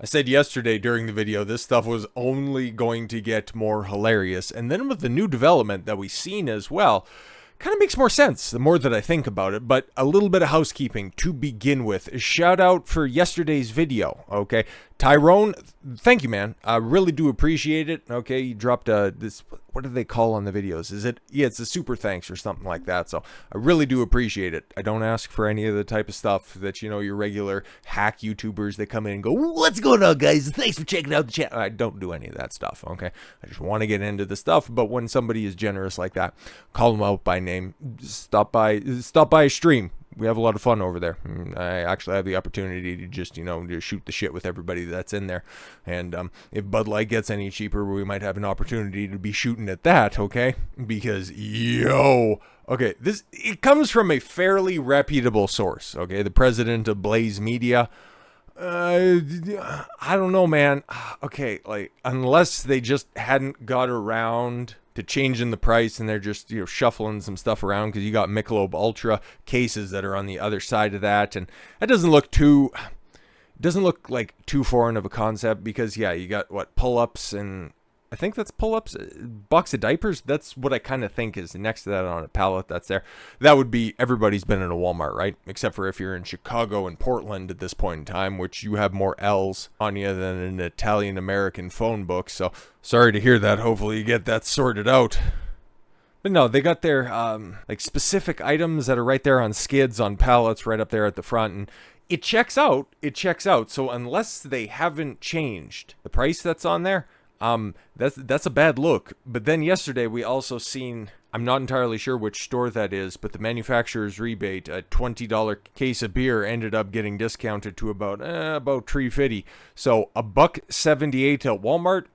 I said yesterday during the video, this stuff was only going to get more hilarious. And then with the new development that we've seen as well, kind of makes more sense the more that I think about it. But a little bit of housekeeping to begin with. Shout out for yesterday's video, okay? Tyrone, thank you, man. I really do appreciate it. Okay, you dropped this, what do they call on the videos? Is it, yeah, it's a super thanks or something like that. So I really do appreciate it. I don't ask for any of the type of stuff that, you know, your regular hack YouTubers that come in and go, what's going on, guys? Thanks for checking out the channel. I don't do any of that stuff, okay? I just want to get into the stuff. But when somebody is generous like that, call them out by name. Stop by a stream. We have a lot of fun over there. I actually have the opportunity to just, you know, to shoot the shit with everybody that's in there. And if Bud Light gets any cheaper, we might have an opportunity to be shooting at that, okay? Because, yo, okay, it comes from a fairly reputable source, okay? The president of Blaze Media. I don't know, man. Okay, like, unless they just hadn't got around to changing the price and they're just, you know, shuffling some stuff around, because you got Michelob Ultra cases that are on the other side of that, and that doesn't look like too foreign of a concept, because yeah, you got what, pull-ups, and I think that's pull-ups, box of diapers. That's what I kind of think is next to that on a pallet that's there. That would be, everybody's been in a Walmart, right? Except for if you're in Chicago and Portland at this point in time, which you have more L's on you than an Italian-American phone book. So sorry to hear that. Hopefully you get that sorted out. But no, they got their like specific items that are right there on skids, on pallets, right up there at the front, and it checks out. It checks out. So unless they haven't changed the price that's on there, that's a bad look. But then yesterday we also seen, I'm not entirely sure which store that is, but the manufacturer's rebate, a $20 case of beer ended up getting discounted to about $3.50. So $1.78 at Walmart,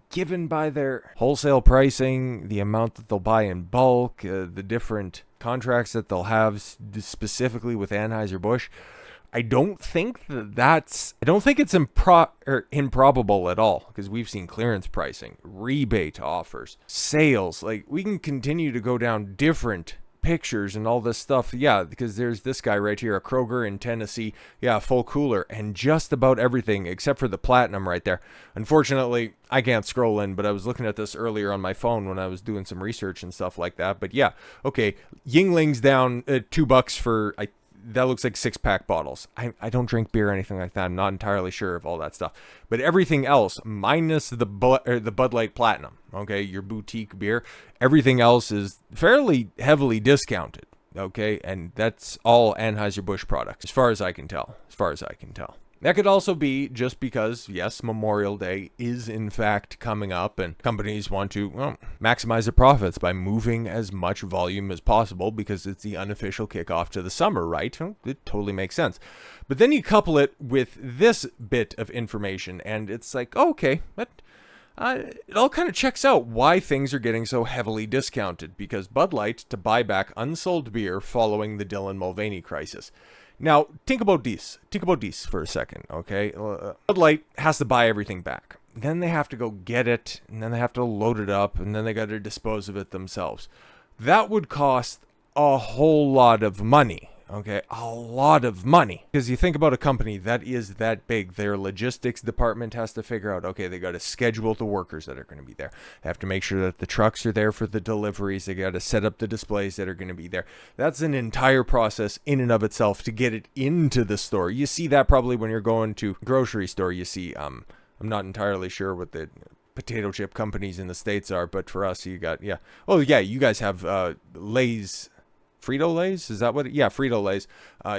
given by their wholesale pricing, the amount that they'll buy in bulk, the different contracts that they'll have specifically with Anheuser-Busch. I don't think it's improbable at all, because we've seen clearance pricing, rebate offers, sales. Like, we can continue to go down different pictures and all this stuff. Yeah, because there's this guy right here, a Kroger in Tennessee. Yeah, full cooler, and just about everything except for the platinum right there. Unfortunately, I can't scroll in, but I was looking at this earlier on my phone when I was doing some research and stuff like that. But yeah, okay, Yingling's down $2 for, that looks like 6-pack bottles. I don't drink beer or anything like that. I'm not entirely sure of all that stuff. But everything else, minus the Bud Light Platinum, okay, your boutique beer, everything else is fairly heavily discounted, okay? And that's all Anheuser-Busch products, as far as I can tell. That could also be just because, yes, Memorial Day is in fact coming up, and companies want to, well, maximize their profits by moving as much volume as possible, because it's the unofficial kickoff to the summer, right? It totally makes sense. But then you couple it with this bit of information, and it's like, okay, but it all kind of checks out why things are getting so heavily discounted, because Bud Light to buy back unsold beer following the Dylan Mulvaney crisis. Now, think about this for a second, okay? Bud Light has to buy everything back. Then they have to go get it, and then they have to load it up, and then they got to dispose of it themselves. That would cost a whole lot of money, okay? A lot of money. Because you think about a company that is that big, their logistics department has to figure out, okay, they got to schedule the workers that are going to be there. They have to make sure that the trucks are there for the deliveries. They got to set up the displays that are going to be there. That's an entire process in and of itself to get it into the store. You see that probably when you're going to a grocery store. You see, I'm not entirely sure what the potato chip companies in the States are, but for us, you got, yeah. Oh, yeah, you guys have Lay's. Frito-Lays? Is that what yeah, Frito-Lays.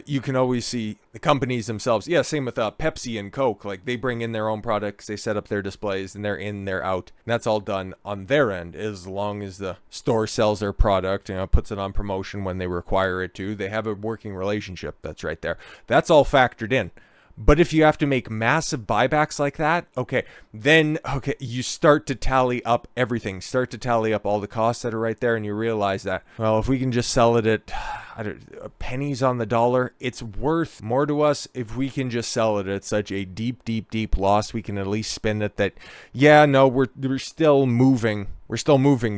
You can always see the companies themselves. Yeah, same with Pepsi and Coke. Like, they bring in their own products, they set up their displays, and they're in, they're out. And that's all done on their end, as long as the store sells their product, you know, puts it on promotion when they require it to. They have a working relationship that's right there. That's all factored in. But if you have to make massive buybacks like that, then you start to tally up everything, start to tally up all the costs that are right there, and you realize that, well, if we can just sell it at pennies on the dollar, it's worth more to us if we can just sell it at such a deep loss. We can at least spin it that, yeah, no, we're still moving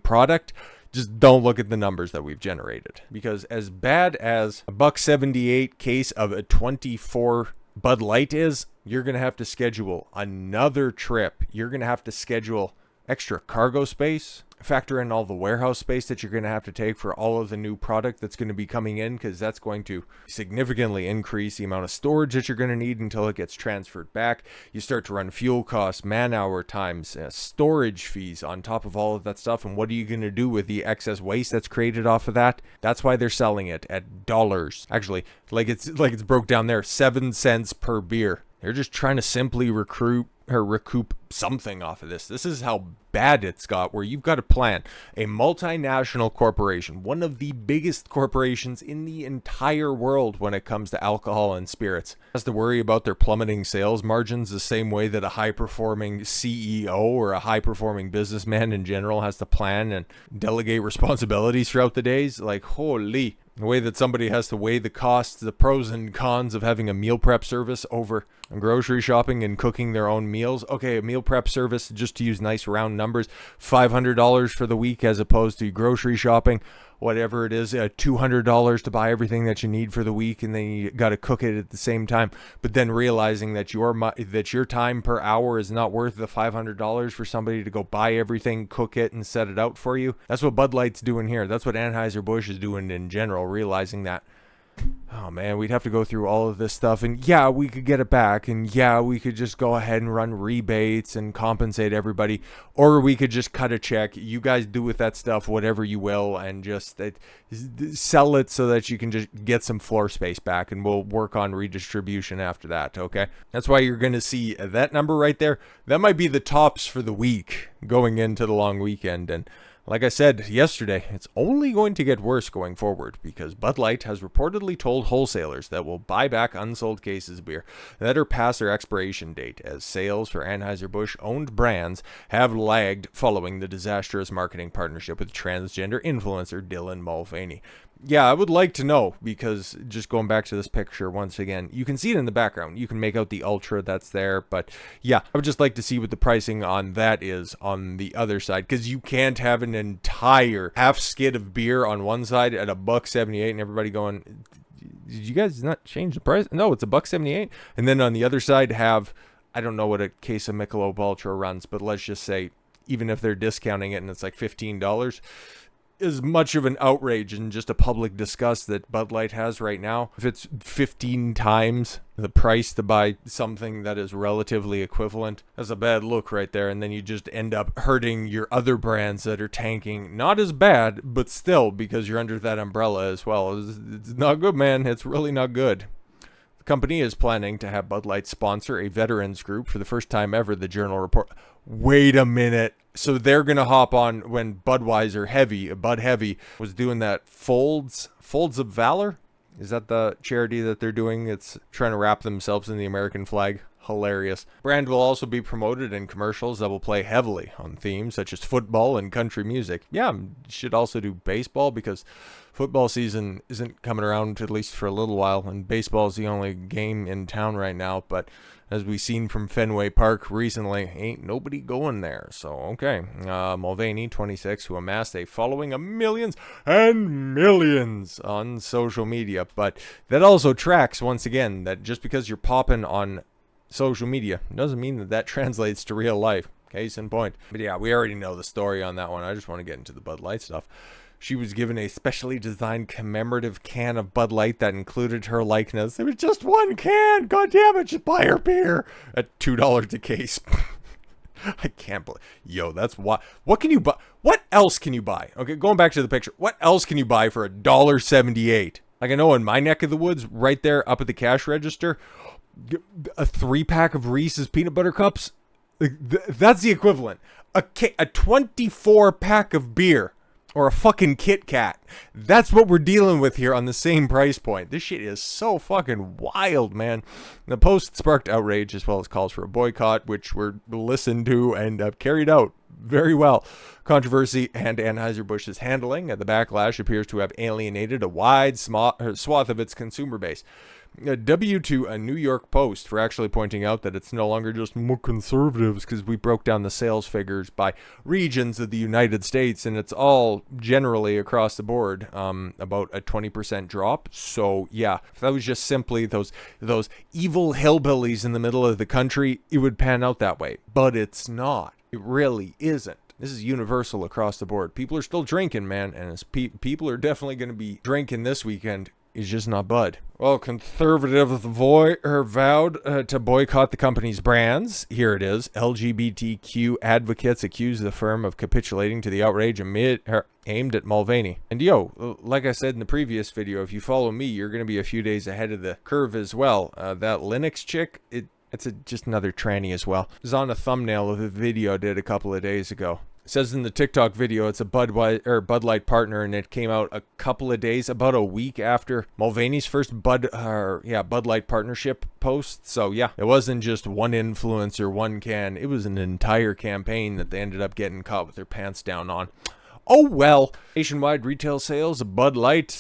product. Just don't look at the numbers that we've generated, because as bad as $1.78 case of a 24 Bud Light is, you're going to have to schedule another trip. You're going to have to schedule extra cargo space, factor in all the warehouse space that you're going to have to take for all of the new product that's going to be coming in, because that's going to significantly increase the amount of storage that you're going to need until it gets transferred back. You start to run fuel costs, man-hour times, storage fees on top of all of that stuff. And what are you going to do with the excess waste that's created off of that? That's why they're selling it at dollars. Actually, like it's broke down there, 7 cents per beer. They're just trying to simply recoup something off of this. This is how bad it's got, where you've got a plan. A multinational corporation, one of the biggest corporations in the entire world when it comes to alcohol and spirits, has to worry about their plummeting sales margins the same way that a high-performing CEO or a high-performing businessman in general has to plan and delegate responsibilities throughout the days. Like, holy. The way that somebody has to weigh the costs, the pros and cons of having a meal prep service over grocery shopping and cooking their own meals. Okay, a meal prep service, just to use nice round numbers, $500 for the week, as opposed to grocery shopping, whatever it is, $200 to buy everything that you need for the week, and then you got to cook it at the same time. But then realizing that your time per hour is not worth the $500 for somebody to go buy everything, cook it, and set it out for you. That's what Bud Light's doing here. That's what Anheuser-Busch is doing in general, realizing that, oh man, we'd have to go through all of this stuff, and yeah, we could get it back, and yeah, we could just go ahead and run rebates and compensate everybody, or we could just cut a check. You guys do with that stuff whatever you will, and just sell it so that you can just get some floor space back, and we'll work on redistribution after that, okay? That's why you're going to see that number right there. That might be the tops for the week going into the long weekend, and like I said yesterday, it's only going to get worse going forward, because Bud Light has reportedly told wholesalers that will buy back unsold cases of beer that are past their expiration date, as sales for Anheuser-Busch owned brands have lagged following the disastrous marketing partnership with transgender influencer Dylan Mulvaney. Yeah, I would like to know, because just going back to this picture once again, you can see it in the background. You can make out the Ultra that's there, but yeah, I would just like to see what the pricing on that is on the other side, because you can't have an entire half skid of beer on one side at $1.78 and everybody going, did you guys not change the price? No, it's $1.78. And then on the other side have, I don't know what a case of Michelob Ultra runs, but let's just say, even if they're discounting it and it's like $15, as much of an outrage and just a public disgust that Bud Light has right now. If it's 15 times the price to buy something that is relatively equivalent, that's a bad look right there. And then you just end up hurting your other brands that are tanking. Not as bad, but still, because you're under that umbrella as well. It's not good, man. It's really not good. The company is planning to have Bud Light sponsor a veterans group for the first time ever, the Journal report. Wait a minute. So they're going to hop on when Bud Heavy was doing that Folds of Valor? Is that the charity that they're doing? It's trying to wrap themselves in the American flag. Hilarious. Brand will also be promoted in commercials that will play heavily on themes such as football and country music. Yeah, should also do baseball, because football season isn't coming around, at least for a little while, and baseball is the only game in town right now. But as we've seen from Fenway Park recently, ain't nobody going there. So, okay. Mulvaney, 26, who amassed a following of millions and millions on social media. But that also tracks, once again, that just because you're popping on social media doesn't mean that translates to real life. Case in point. But yeah, we already know the story on that one. I just want to get into the Bud Light stuff. She was given a specially designed commemorative can of Bud Light that included her likeness. It was just one can. God damn it, just buy her beer at $2 a case. I can't believe. Yo, that's why. What can you buy? What else can you buy? Okay, going back to the picture. What else can you buy for $1.78? Like, I know in my neck of the woods, right there up at the cash register, a 3-pack of Reese's peanut butter cups. That's the equivalent. A 24-pack of beer. Or a fucking Kit Kat. That's what we're dealing with here on the same price point. This shit is so fucking wild, man. The post sparked outrage as well as calls for a boycott, which were listened to and carried out very well. Controversy and Anheuser-Busch's handling of the backlash appears to have alienated a wide swath of its consumer base. A W to a New York Post for actually pointing out that it's no longer just more conservatives, because we broke down the sales figures by regions of the United States, and it's all generally across the board about a 20% drop. So yeah, if that was just simply those evil hillbillies in the middle of the country, it would pan out that way. But it's not. It really isn't. This is universal across the board. People are still drinking, man, and as people are definitely going to be drinking this weekend. Is just not Bud. Well, conservatives vowed to boycott the company's brands. Here it is. LGBTQ advocates accuse the firm of capitulating to the outrage aimed at Mulvaney. And like I said in the previous video, if you follow me, you're going to be a few days ahead of the curve as well. That Linux chick, it's just another tranny as well. It was on a thumbnail of a video I did a couple of days ago. It says in the TikTok video it's a Bud Light partner, and it came out a couple of days, about a week after Mulvaney's first Bud Light partnership post. So yeah, it wasn't just one influencer, one can. It was an entire campaign that they ended up getting caught with their pants down on. Oh well. Nationwide retail sales of Bud Light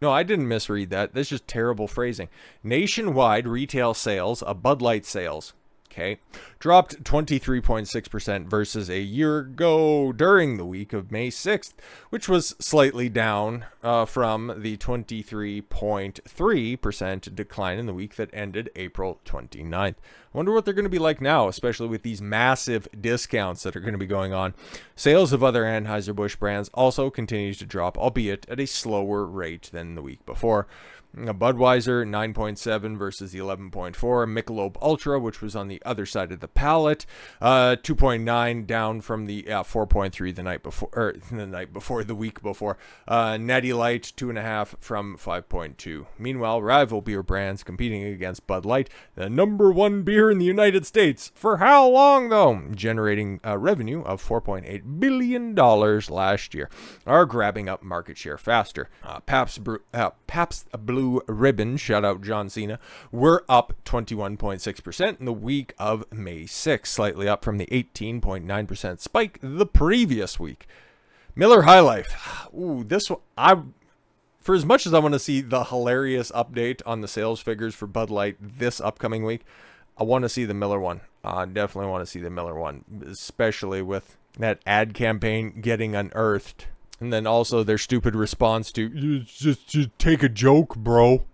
no, I didn't misread that. That's just terrible phrasing. Nationwide retail sales of Bud Light sales, okay, dropped 23.6% versus a year ago during the week of May 6th, which was slightly down from the 23.3% decline in the week that ended April 29th. I wonder what they're going to be like now, especially with these massive discounts that are going to be going on. Sales of other Anheuser-Busch brands also continues to drop, albeit at a slower rate than the week before. Budweiser 9.7 versus the 11.4. Michelob Ultra, which was on the other side of the palette, 2.9 down from the 4.3 the week before. Natty Light 2.5 from 5.2. Meanwhile, rival beer brands competing against Bud Light, the number one beer in the United States. For how long though? Generating revenue of $4.8 billion last year, are grabbing up market share faster. Pabst Blue Ribbon, shout out John Cena, were up 21.6% in the week of May 6th, slightly up from the 18.9% spike the previous week. Miller High Life. Ooh, this one, for as much as I want to see the hilarious update on the sales figures for Bud Light this upcoming week, I want to see the Miller one. I definitely want to see the Miller one, especially with that ad campaign getting unearthed. And then also their stupid response to, just take a joke, bro.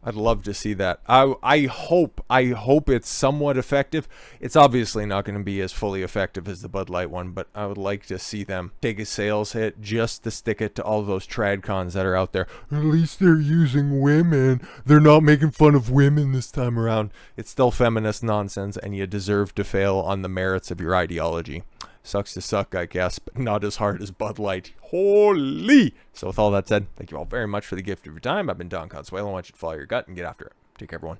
I'd love to see that. I hope it's somewhat effective. It's obviously not going to be as fully effective as the Bud Light one, but I would like to see them take a sales hit just to stick it to all those tradcons that are out there. At least they're using women. They're not making fun of women this time around. It's still feminist nonsense, and you deserve to fail on the merits of your ideology. Sucks to suck, I guess, but not as hard as Bud Light. Holy! So with all that said, thank you all very much for the gift of your time. I've been Don Consuelo. I want you to follow your gut and get after it. Take care, everyone.